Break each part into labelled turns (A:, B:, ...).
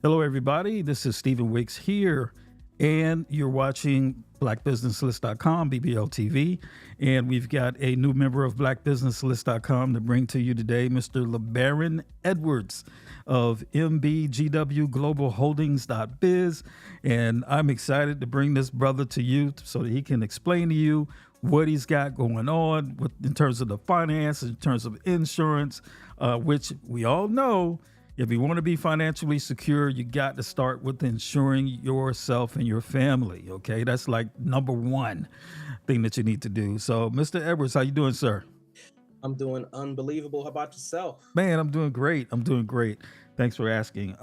A: Hello, everybody. This is Stephen Wicks here, and you're watching BlackBusinessList.com, BBL TV, and we've got a new member of BlackBusinessList.com to bring to you today, Mr. Labarron Edwards of MBGWGlobalHoldings.Biz, and I'm excited to bring this brother to you so that he can explain to you what he's got going on in terms of the finance, in terms of insurance, which we all know. If you want to be financially secure, you got to start with insuring yourself and your family, okay? That's like number one thing that you need to do. So, Mr. Edwards, how you doing, sir?
B: I'm doing unbelievable. How about yourself?
A: Man, I'm doing great. I'm doing great. Thanks for asking.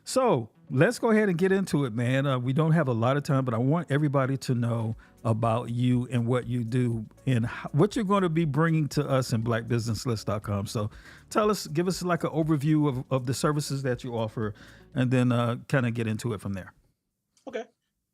A: So let's go ahead and get into it, man. We don't have a lot of time, but I want everybody to know about you and what you do and what you're going to be bringing to us in BlackBusinessList.com. So give us like an overview of the services that you offer, and then kind of get into it from there.
B: Okay.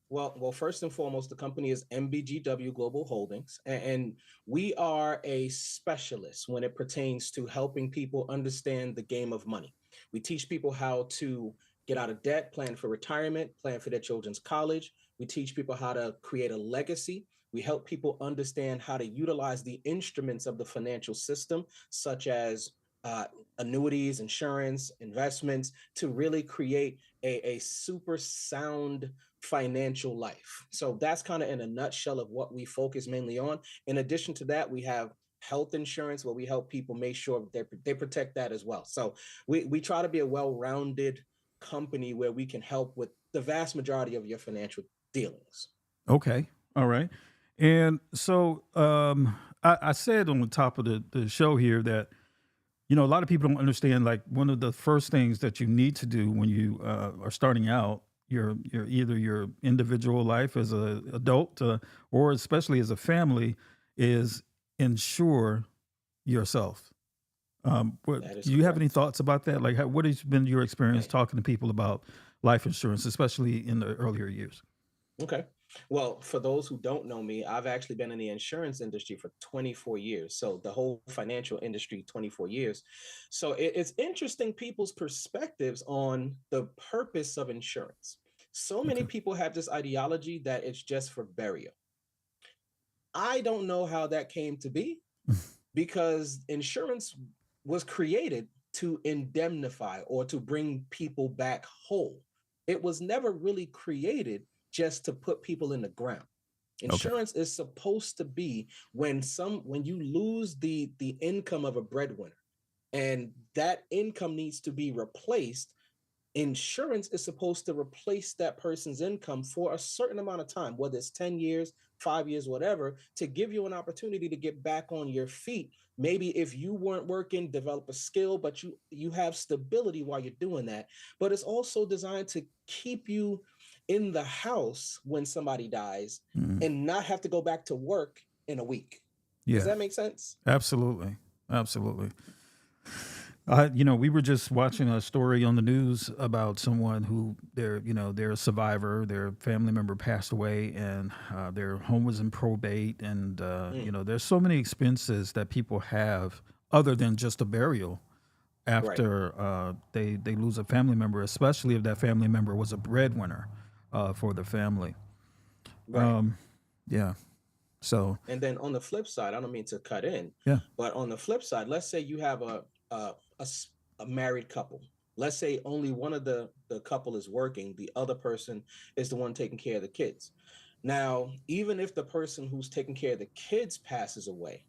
B: Well, first and foremost, the company is MBGW Global Holdings, and we are a specialist when it pertains to helping people understand the game of money. We teach people how to get out of debt, plan for retirement, plan for their children's college. We teach people how to create a legacy. We help people understand how to utilize the instruments of the financial system, such as annuities, insurance, investments, to really create a super sound financial life. So that's kind of in a nutshell of what we focus mainly on. In addition to that, we have health insurance where we help people make sure they protect that as well. So we try to be a well-rounded company where we can help with the vast majority of your financial dealings.
A: Okay. All right. And so I said on the top of the show here that, a lot of people don't understand, like, one of the first things that you need to do when you are starting out either your individual life as an adult or especially as a family is insure yourself.
B: That is
A: Do you have any
B: correct.
A: thoughts about that? Like, what has been your experience
B: Right.
A: talking to people about life insurance, especially in the earlier years?
B: Okay. Well, for those who don't know me, I've actually been in the insurance industry for 24 years. So the whole financial industry, 24 years. So it's interesting people's perspectives on the purpose of insurance. So many
A: Okay.
B: people have this ideology that it's just for burial. I don't know how that came to be because insurance was created to indemnify or to bring people back whole. It was never really created just to put people in the ground.
A: Okay.
B: Insurance is supposed to be when you lose the income of a breadwinner and that income needs to be replaced. Insurance is supposed to replace that person's income for a certain amount of time, whether it's 10 years, 5 years, whatever, to give you an opportunity to get back on your feet. Maybe if you weren't working, develop a skill, but you have stability while you're doing that. But it's also designed to keep you in the house when somebody dies
A: Mhm.
B: and not have to go back to work in a week. Does
A: Yeah,
B: that make sense?
A: absolutely. Absolutely. We were just watching a story on the news about someone who they're a survivor. Their family member passed away, and their home was in probate. And
B: Mm,
A: there's so many expenses that people have other than just a burial
B: right,
A: after they lose a family member, especially if that family member was a breadwinner for the family.
B: right.
A: Um, yeah. So
B: And then on the flip side, I don't mean to cut in,
A: yeah.
B: but on the flip side, let's say you have a married couple. Let's say only one of the couple is working, the other person is the one taking care of the kids. Now, even if the person who's taking care of the kids passes away,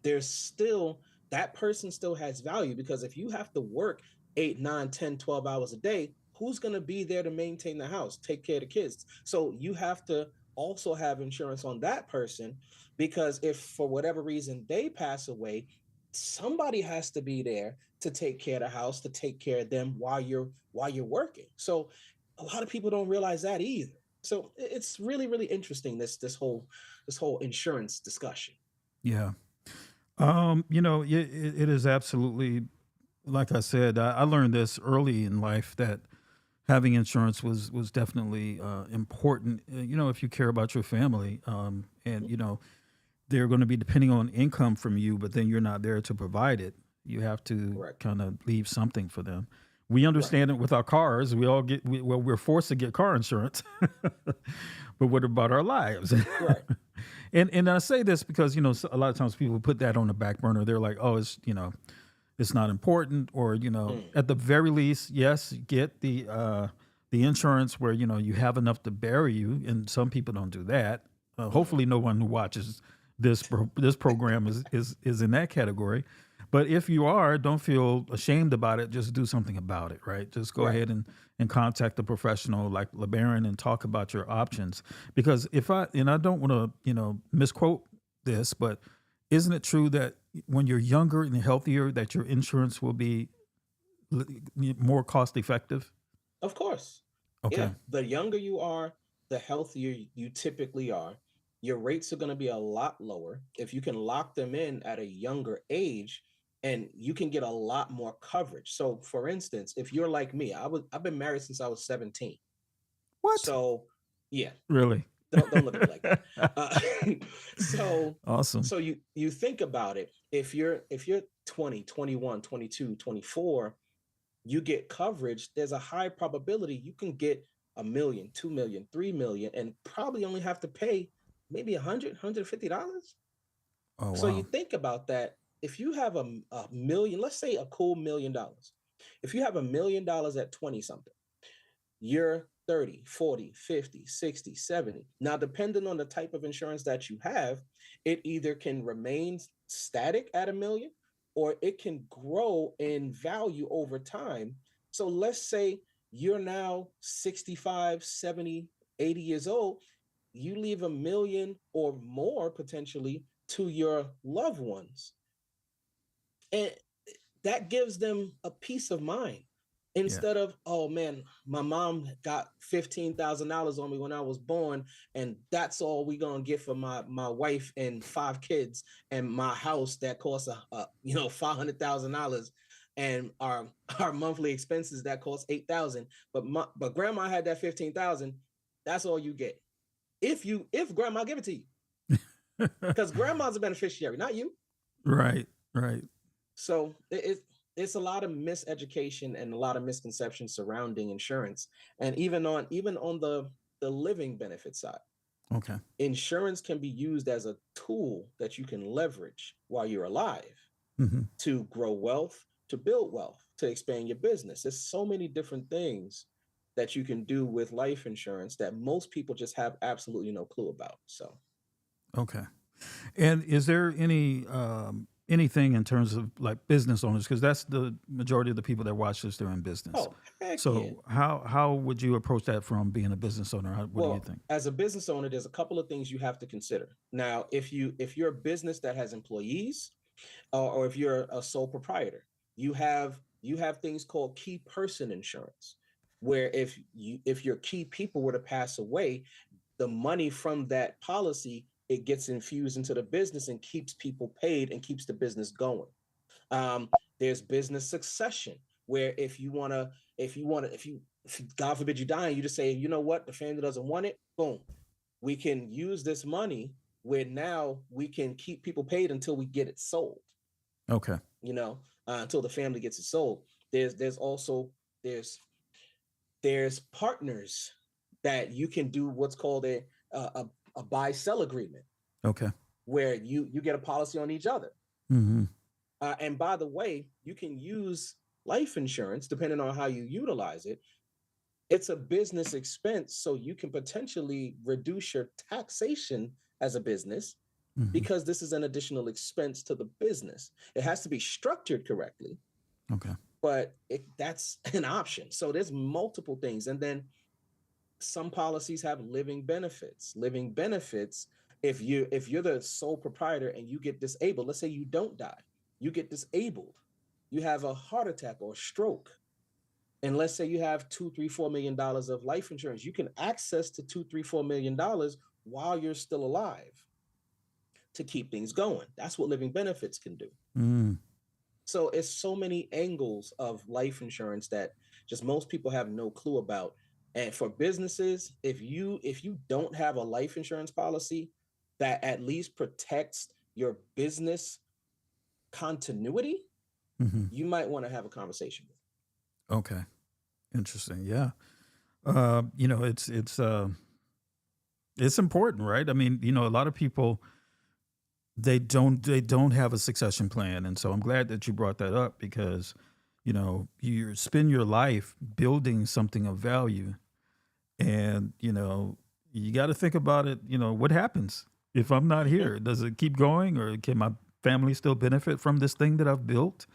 B: there's still that person still has value because if you have to work 8, 9, 10, 12 hours a day, who's going to be there to maintain the house, take care of the kids? So you have to also have insurance on that person because if for whatever reason they pass away, somebody has to be there to take care of the house, to take care of them while you're working. So a lot of people don't realize that either. So it's really really interesting this whole insurance discussion.
A: Yeah. It is absolutely, like I said, I learned this early in life that having insurance was definitely important. If you care about your family, and they're going to be depending on income from you, but then you're not there to provide it. You have to
B: Correct.
A: kind of leave something for them. We
B: Right.
A: understand it with our cars. We all well, we're forced to get car insurance. But what about our lives?
B: Right.
A: And I say this because, a lot of times people put that on the back burner. They're like, oh, it's not important, or,
B: Mm.
A: at the very least, yes, get the insurance where, you have enough to bury you. And some people don't do that.
B: Mm.
A: Hopefully no one who watches this program is in that category. But if you are, don't feel ashamed about it. Just do something about it, right? Just go
B: Right.
A: ahead and contact a professional like Labarron and talk about your options. Because I don't want to, misquote this, but isn't it true that when you're younger and healthier, that your insurance will be more cost effective?
B: Of course.
A: Okay.
B: Yeah. The younger you are, the healthier you typically are. Your rates are going to be a lot lower if you can lock them in at a younger age, and you can get a lot more coverage. So for instance, if you're like me, I've been married since I was 17.
A: What?
B: So yeah,
A: Really?
B: don't look at me like that. Uh, so
A: Awesome.
B: so you think about it. If you're 20, 21, 22, 24, you get coverage, there's a high probability you can get a million, 2 million, 3 million, and probably only have to pay maybe $150.
A: Oh,
B: So you
A: wow.
B: think about that. If you have a million, let's say a cool $1 million, if you have $1 million at 20 something, you're 30, 40, 50, 60, 70. Now, depending on the type of insurance that you have, it either can remain static at a million or it can grow in value over time. So let's say you're now 65, 70, 80 years old. You leave a million or more potentially to your loved ones. And that gives them a peace of mind
A: Yeah.
B: instead of, oh man, my mom got $15,000 on me when I was born, and that's all we gonna get for my wife and 5 kids and my house that costs $500,000, and our monthly expenses that cost 8,000. But grandma had that 15,000. That's all you get if grandma give it to you, because grandma's a beneficiary, not you.
A: Right. Right.
B: So it's a lot of miseducation and a lot of misconceptions surrounding insurance, and even on the living benefit side,
A: Okay.
B: insurance can be used as a tool that you can leverage while you're alive
A: Hmm.
B: to grow wealth, to build wealth, to expand your business. There's so many different things that you can do with life insurance that most people just have absolutely no clue about. So,
A: Okay. And is there anything in terms of like business owners, because that's the majority of the people that watch this, they're in business.
B: oh, heck yeah.
A: So how would you approach that from being a business owner? What do you
B: Well,
A: think?
B: as a business owner, there's a couple of things you have to consider. Now, if you're a business that has employees, or if you're a sole proprietor, you have things called key person insurance, where if your key people were to pass away, the money from that policy, it gets infused into the business and keeps people paid and keeps the business going. Um, there's business succession, where if God forbid you die, and you just say, you know what, the family doesn't want it, boom, we can use this money where now we can keep people paid until we get it sold.
A: Okay.
B: You know, until the family gets it sold. There's also there's there's partners that you can do what's called a buy sell agreement,
A: Okay.
B: where you get a policy on each other.
A: Hmm.
B: And by the way, you can use life insurance depending on how you utilize it. It's a business expense, so you can potentially reduce your taxation as a business
A: Hmm.
B: because this is an additional expense to the business. It has to be structured correctly,
A: Okay.
B: but that's an option. So there's multiple things. And then some policies have living benefits. Living benefits, if you're the sole proprietor and you get disabled, let's say you don't die, you get disabled, you have a heart attack or stroke, and let's say you have $2, 3, $4 million of life insurance, you can access to $2, 3, $4 million while you're still alive to keep things going. That's what living benefits can do.
A: Mm.
B: So it's so many angles of life insurance that just most people have no clue about. And for businesses, if you don't have a life insurance policy that at least protects your business continuity,
A: Hmm.
B: you might want to have a conversation with.
A: Okay. Interesting. Yeah. You know, it's important, right? I mean, you know, a lot of people they don't have a succession plan, and so I'm glad that you brought that up because, you know, you spend your life building something of value, and you know, you got to think about it. You know, what happens if I'm not
B: Mhm.
A: here? Does it keep going, or can my family still benefit from this thing that I've built?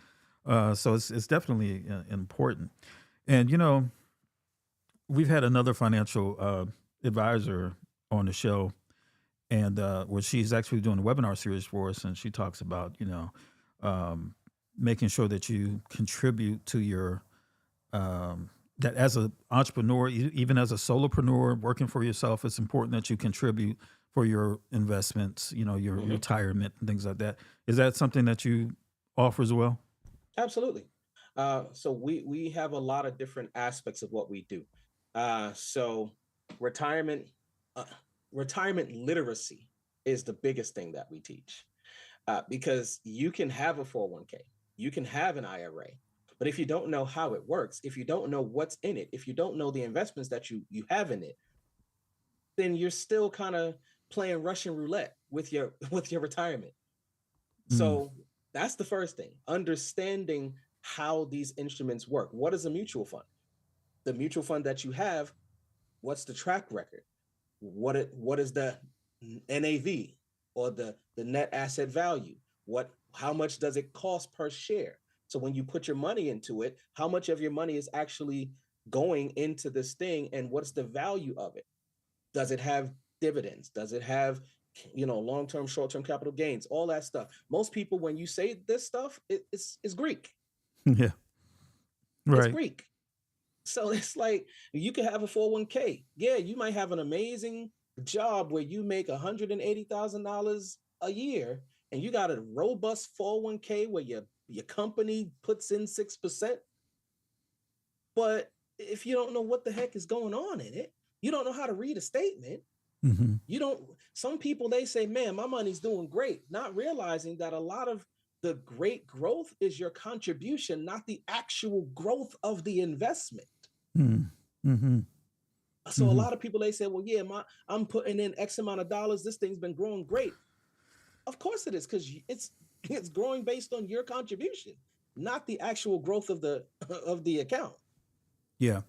A: So it's definitely important. And you know, we've had another financial advisor on the show, and where she's actually doing a webinar series for us, and she talks about, you know, um, making sure that you contribute to your that as an entrepreneur, even as a solopreneur working for yourself, it's important that you contribute for your investments, you know, your
B: Mhm.
A: retirement and things like that. Is that something that you offer as well?
B: Absolutely. So we have a lot of different aspects of what we do. So retirement uh, retirement literacy is the biggest thing that we teach, because you can have a 401k, you can have an IRA, but if you don't know how it works, if you don't know what's in it, if you don't know the investments that you have in it, then you're still kind of playing Russian roulette with your with your retirement.
A: Mm,
B: So that's the first thing, understanding how these instruments work. What is a mutual fund? The mutual fund that you have, what's the track record? What is the NAV, or the net asset value? How much does it cost per share? So when you put your money into it, how much of your money is actually going into this thing, and what's the value of it? Does it have dividends? Does it have, long-term, short-term capital gains? All that stuff. Most people, when you say this stuff, it's Greek.
A: yeah.
B: It's
A: Right.
B: Greek. So it's like you could have a 401k. Yeah, you might have an amazing job where you make $180,000 a year, and you got a robust 401k where your company puts in 6%. But if you don't know what the heck is going on in it, you don't know how to read a statement.
A: Hmm.
B: You don't, some people, they say, man, my money's doing great, not realizing that a lot of the great growth is your contribution, not the actual growth of the investment.
A: Mm, hmm.
B: So a
A: Hmm.
B: lot of people, they say, well, yeah, I'm putting in X amount of dollars, this thing's been growing great. Of course it is, because it's growing based on your contribution, not the actual growth of the of the account.
A: Yeah.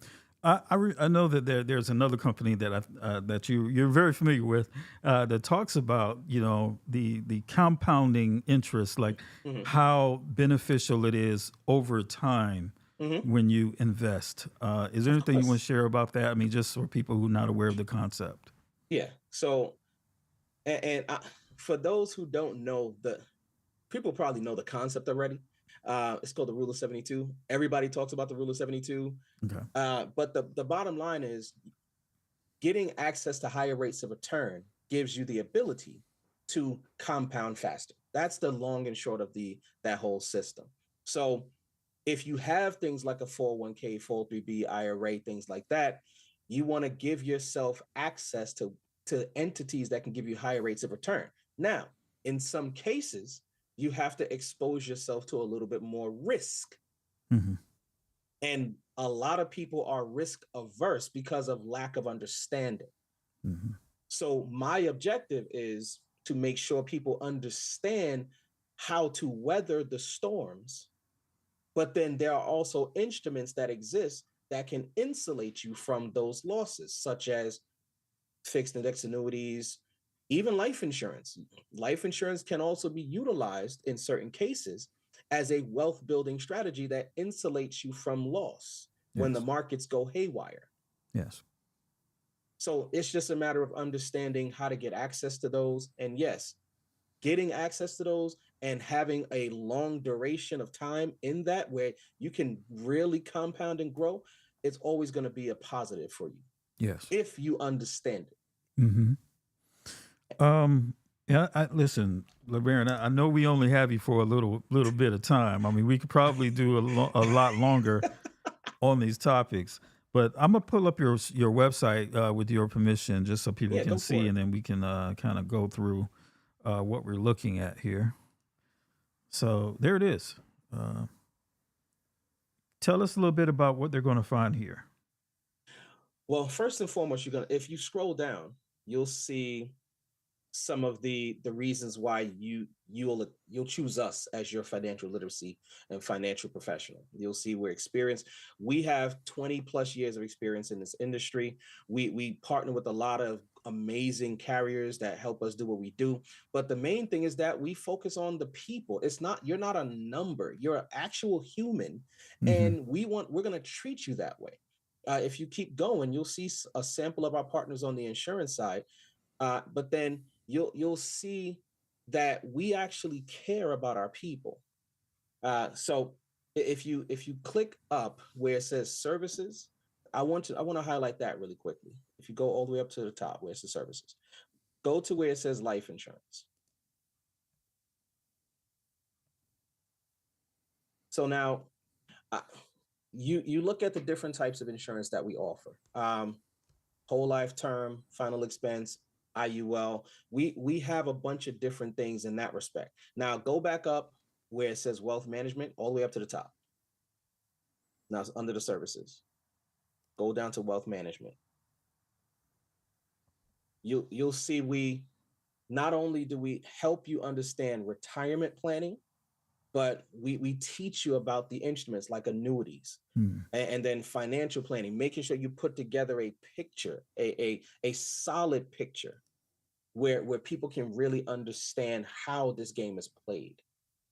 A: I know that there's another company that that you're very familiar with, that talks about, you know, the compounding interest, like
B: Mm-hmm.
A: how beneficial it is over time
B: Mm-hmm.
A: when you invest. Is there
B: Of
A: anything you want to
B: course.
A: share about that? I mean, just for people who are not aware of the concept.
B: Yeah. So, for those who don't know, the people probably know the concept already. It's called the Rule of 72. Everybody talks about the Rule of 72.
A: Okay.
B: But the bottom line is, getting access to higher rates of return gives you the ability to compound faster. That's the long and short of the that whole system. So if you have things like a 401k, 403b, IRA, things like that, you want to give yourself access to entities that can give you higher rates of return. Now, in some cases, you have to expose yourself to a little bit more risk.
A: Hmm.
B: And a lot of people are risk averse because of lack of understanding.
A: Hmm.
B: So my objective is to make sure people understand how to weather the storms, but then there are also instruments that exist that can insulate you from those losses, such as fixed index annuities, even life insurance. Life insurance can also be utilized in certain cases as a wealth building strategy that insulates you from loss when the
A: Yes.
B: markets go haywire.
A: Yes.
B: So it's just a matter of understanding how to get access to those. And yes, getting access to those and having a long duration of time in that, where you can really compound and grow, it's always going to be a positive for you
A: Yes.
B: if you understand it.
A: Hmm. Um, yeah, listen, LeBaron, I know we only have you for a little bit of time. I mean, we could probably do a lot longer on these topics, but I'm gonna pull up your website with your permission, just so people
B: Yeah,
A: can
B: go for
A: see,
B: it.
A: and then we can kind of go through what we're looking at here. So there it is. Uh, Tell us a little bit about what they're going to find here.
B: Well, first and foremost, if you scroll down, you'll see some of the reasons why you'll choose us as your financial literacy and financial professional. You'll see we're experienced. We have 20 plus years of experience in this industry. We partner with a lot of amazing carriers that help us do what we do. But the main thing is that we focus on the people. You're not a number, you're an actual human. And we're going to treat you that way. If you keep going, you'll see a sample of our partners on the insurance side. But then you'll see that we actually care about our people. So if you click up where it says services, I want to highlight that really quickly. If you go all the way up to the top where it says services, go to where it says life insurance. So now you look at the different types of insurance that we offer. Whole life, term, final expense, IUL. We have a bunch of different things in that respect. Now go back up where it says wealth management, all the way up to the top. Now it's under the services. Go down to wealth management. You'll see we not only do we help you understand retirement planning, but we teach you about the instruments like annuities and then financial planning, making sure you put together a picture, a solid picture where people can really understand how this game is played.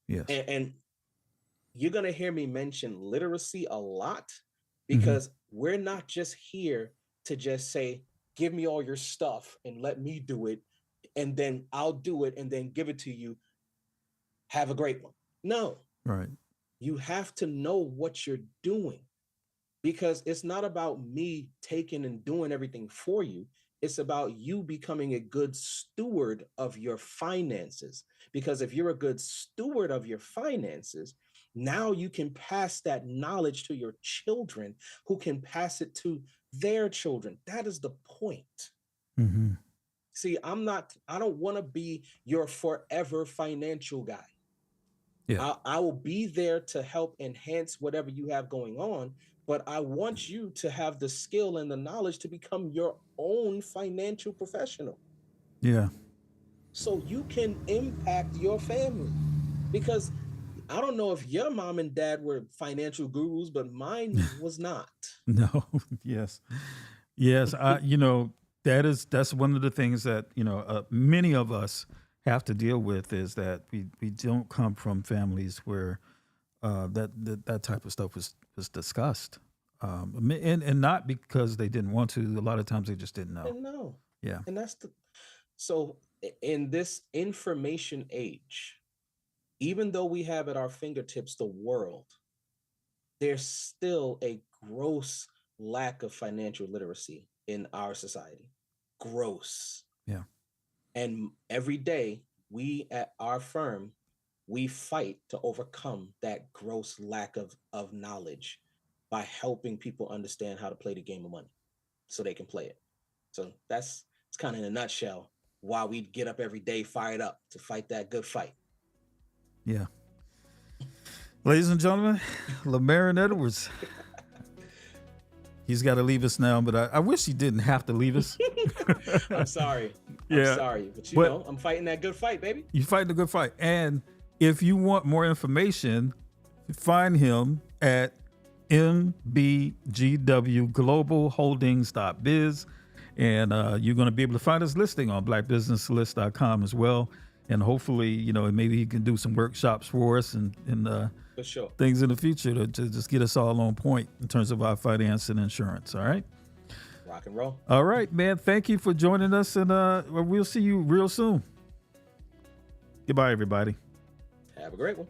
A: Yes.
B: And you're going to hear me mention literacy a lot because we're not just here to just say, give me all your stuff and let me do it. And then I'll do it and then give it to you. Have a great one. No.
A: Right.
B: You have to know what you're doing because it's not about me taking and doing everything for you. It's about you becoming a good steward of your finances. Because if you're a good steward of your finances, now you can pass that knowledge to your children who can pass it to their children. That is the point. See, I don't want to be your forever financial guy.
A: Yeah.
B: I will be there to help enhance whatever you have going on, but I want you to have the skill and the knowledge to become your own financial professional.
A: Yeah.
B: So you can impact your family. Because I don't know if your mom and dad were financial gurus, but mine was not.
A: No. Yes. Yes. That's one of the things that, many of us have to deal with is that we don't come from families where that type of stuff was discussed. And not because they didn't want to. A lot of times they just didn't know.
B: No.
A: Yeah.
B: And so in this information age, even though we have at our fingertips the world, there's still a gross lack of financial literacy in our society. Gross.
A: Yeah.
B: And every day we at our firm, we fight to overcome that gross lack of knowledge by helping people understand how to play the game of money so they can play it. So it's kind of in a nutshell why we get up every day fired up to fight that good fight.
A: Yeah. Ladies and gentlemen, Labarron Edwards. He's got to leave us now, but I wish he didn't have to leave us.
B: I'm sorry.
A: Yeah.
B: I'm sorry. But I'm fighting that good fight, baby.
A: You're fighting a good fight. And if you want more information, find him at MBGWGlobalHoldings.Biz. And you're going to be able to find his listing on BlackBusinessList.com as well. And hopefully, maybe he can do some workshops for us and
B: for sure,
A: things in the future to just get us all on point in terms of our finance and insurance. All right.
B: Rock and roll.
A: All right, man. Thank you for joining us. And we'll see you real soon. Goodbye, everybody.
B: Have a great one.